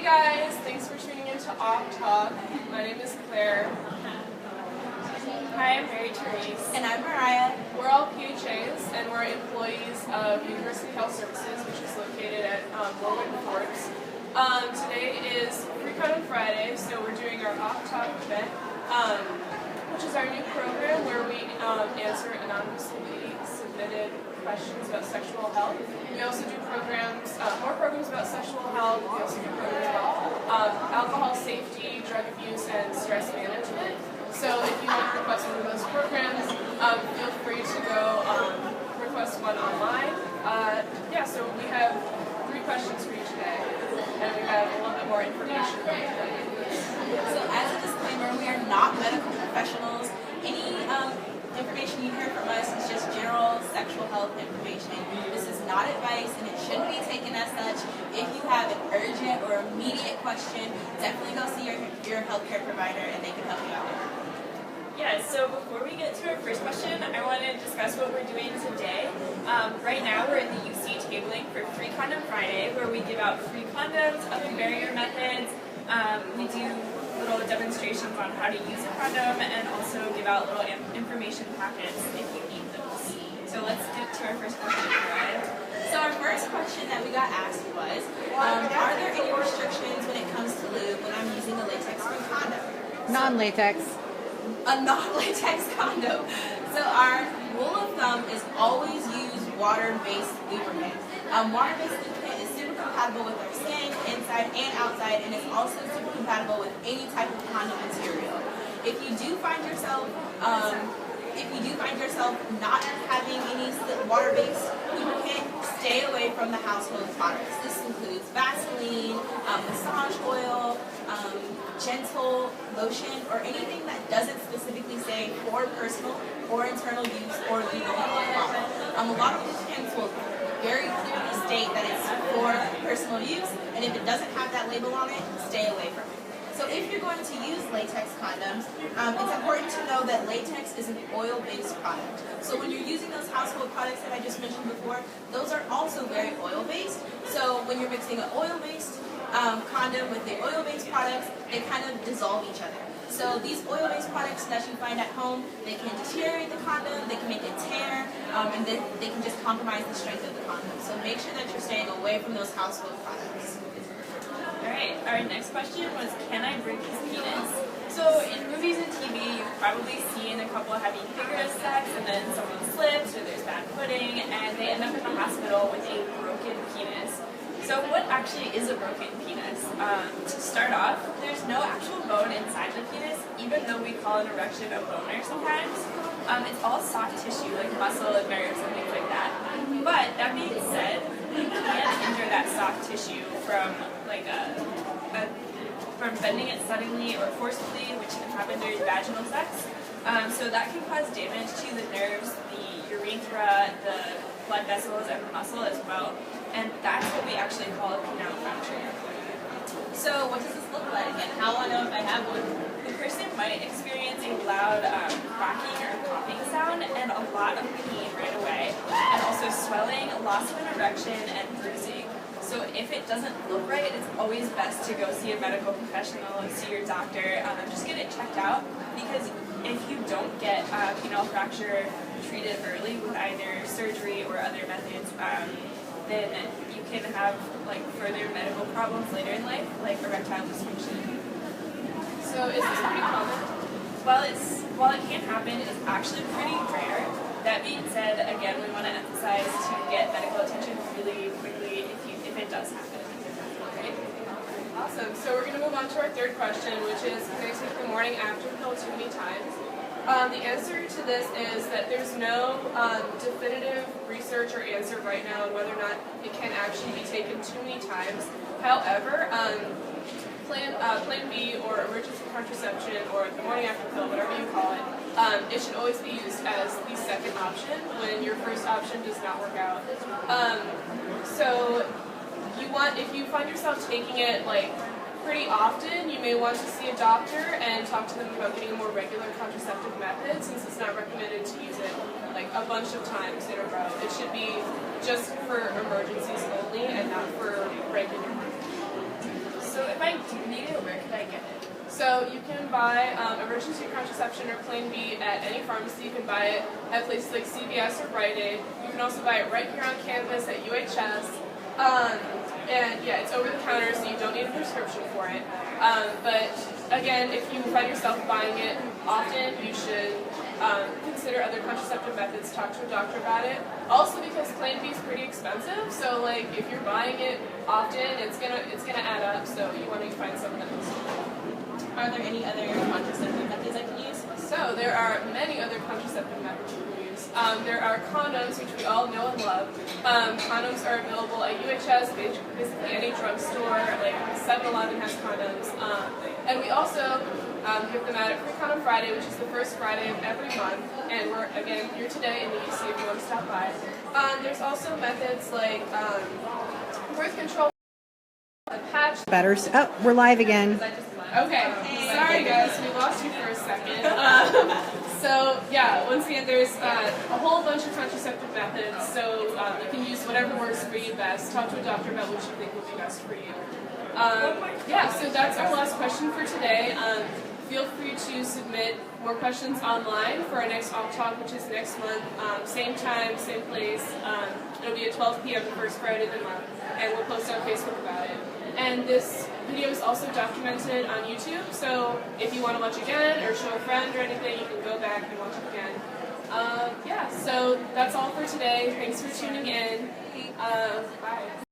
guys, thanks for tuning in to Awk Talk. My name is Claire. Hi, I'm Mary Therese. And I'm Mariah. We're all PHAs and we're employees of University Health Services, which is located at Warwick and Forbes. Today is Free Condom Friday, so we're doing our Awk Talk event, which is our new program where we answer anonymously submitted questions about sexual health. We also do programs, more programs about sexual health. We also do programs about alcohol safety, drug abuse, and stress management. So if you want to request one of those programs, feel free to go request one online. So we have 3 questions for you today, and we have a little bit more information. So as a disclaimer, we are not medical professionals. Any information you hear from us is just general sexual health information. This is not advice, and it shouldn't be taken as such. If you have an urgent or immediate question, definitely go see your healthcare provider, and they can help you out. Yeah, so before we get to our first question, I want to discuss what we're doing today. Right now, we're in the UC tabling for Free Condom Friday, where we give out free condoms, other barrier methods. We do little demonstrations on how to use a condom, and also give out little information packets if you need those. So let's get to our first question, right? So our first question that we got asked was, are there any restrictions when it comes to lube when I'm using a latex-free condom? Non-latex. A non-latex condom. So our rule of thumb is always use water-based lubricant. Water-based lubricant is super compatible with our skin, inside and outside, and it's also super compatible with any type of condom material. If you do find yourself not having any water-based lubricant, stay away from the household products. This includes Vaseline, massage oil, gentle lotion, or anything that doesn't specifically say for personal or internal use or legal health. A lot of lubricants will very clearly state that it's for personal use, and if it doesn't have that label on it, stay away from it. So if you're going to use latex condoms, it's important to know that latex is an oil-based product. So when you're using those household products that I just mentioned before, those are also very oil-based. So when you're mixing an oil-based condom with the oil-based products, they kind of dissolve each other. So these oil-based products that you find at home, they can deteriorate the condom, they can make it tear, and they can just compromise the strength of the condom. So make sure that you're staying away from those household products. Alright, our next question was, can I break his penis? So in movies and TV, you've probably seen a couple having vigorous sex, and then someone slips, or there's bad pudding, and they end up in the hospital with a broken penis. So what actually is a broken penis? To start off, there's no actual bone inside the penis, even though we call an erection a boner sometimes. It's all soft tissue, like muscle and nerves and things like that. But that being said, you can injure that soft tissue from from bending it suddenly or forcibly, which can happen during vaginal sex. So that can cause damage to the nerves, the urethra, the blood vessels, and the muscle as well. And that's what we actually call a penile fracture. So what does this look like, and how will I know if I have one? The person might experience a loud cracking or popping sound and a lot of pain right away, and also swelling, loss of an erection, and bruising. So if it doesn't look right, it's always best to go see a medical professional, see your doctor, just get it checked out, because if you don't get a penile fracture treated early with either surgery or other methods, then you can have further medical problems later in life, like erectile dysfunction. So is this pretty common? While it can happen, it's actually pretty rare. That being said, again, we want to emphasize to get medical attention really quickly if it does happen. Okay. Awesome. So we're going to move on to our third question, which is, can I take the morning after pill too many times? The answer to this is that there's no definitive research or answer right now on whether or not it can actually be taken too many times. However, Plan B or emergency contraception or the morning after pill, whatever you call it, it should always be used as the second option when your first option does not work out. So if you find yourself taking it pretty often, you may want to see a doctor and talk to them about getting a more regular contraceptive method, since it's not recommended to use it a bunch of times in a row. It should be just for emergencies only and not for regular. So if I I get it? So you can buy emergency contraception or Plain B at any pharmacy. You can buy it at places like CVS or Rite Aid. You can also buy it right here on campus at UHS. And yeah, it's over the counter, so you don't need a prescription for it. But again, if you find yourself buying it often, you should consider other contraceptive methods. Talk to a doctor about it. Also, because Plain B is pretty expensive, so like if you're buying it often, it's gonna add up. So you want to find something that's. Are there any other contraceptive methods I can use? So there are many other contraceptive methods you can use. There are condoms, which we all know and love. Condoms are available at UHS, basically any drugstore, like 7-Eleven has condoms. And we also give them out at Free Condom Friday, which is the first Friday of every month. And we're, again, here today in the UC if you want to stop by. There's also methods like birth control, a patch. Better. Oh, we're live again. Okay, sorry guys, we lost you for a second. So yeah, once again, there's a whole bunch of contraceptive methods, so you can use whatever works for you best. Talk to a doctor about what you think will be best for you. Yeah, so that's our last question for today. Feel free to submit more questions online for our next Awk Talk, which is next month, same time, same place. It'll be at 12 p.m. the first Friday of the month, and we'll post on Facebook about it. And this video is also documented on YouTube, so if you want to watch again or show a friend or anything, you can go back and watch it again. Yeah, so that's all for today. Thanks for tuning in. Bye.